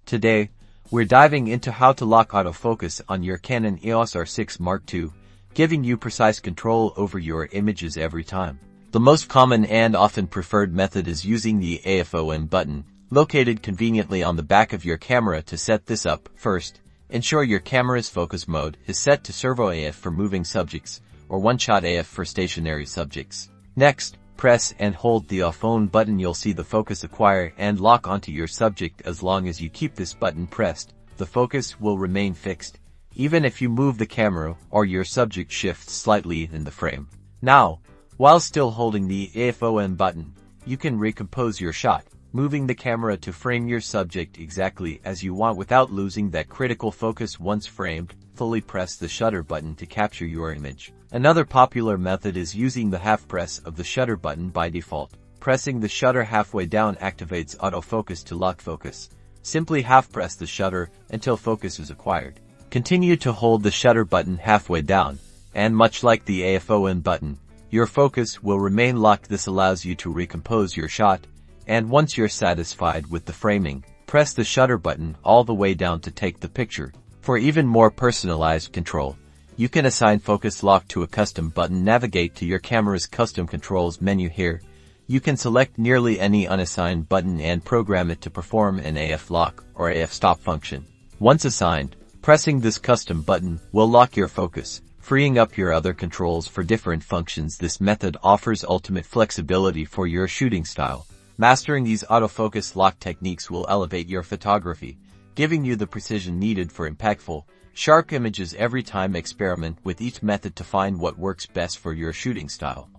Today, we're diving into how to lock autofocus on your Canon EOS R6 Mark II, giving you precise control over your images every time. The most common and often preferred method is using the AFON button, located conveniently on the back of your camera. To set this up, first, ensure your camera's focus mode is set to Servo AF for moving subjects, or One-Shot AF for stationary subjects. Next, press and hold the AFON button. You'll see the focus acquire and lock onto your subject. As long as you keep this button pressed, the focus will remain fixed, even if you move the camera or your subject shifts slightly in the frame. Now, while still holding the AFON button, you can recompose your shot, moving the camera to frame your subject exactly as you want without losing that critical focus. Once framed, fully press the shutter button to capture your image. Another popular method is using the half press of the shutter button by default. Pressing the shutter halfway down activates autofocus to lock focus. Simply half press the shutter until focus is acquired. Continue to hold the shutter button halfway down, and much like the AFON button, your focus will remain locked. This allows you to recompose your shot, and once you're satisfied with the framing, press the shutter button all the way down to take the picture. For even more personalized control, you can assign focus lock to a custom button. Navigate to your camera's custom controls menu here. You can select nearly any unassigned button and program it to perform an AF lock or AF stop function. Once assigned, pressing this custom button will lock your focus, freeing up your other controls for different functions. This method offers ultimate flexibility for your shooting style. Mastering these autofocus lock techniques will elevate your photography, giving you the precision needed for impactful, sharp images every time. Experiment with each method to find what works best for your shooting style.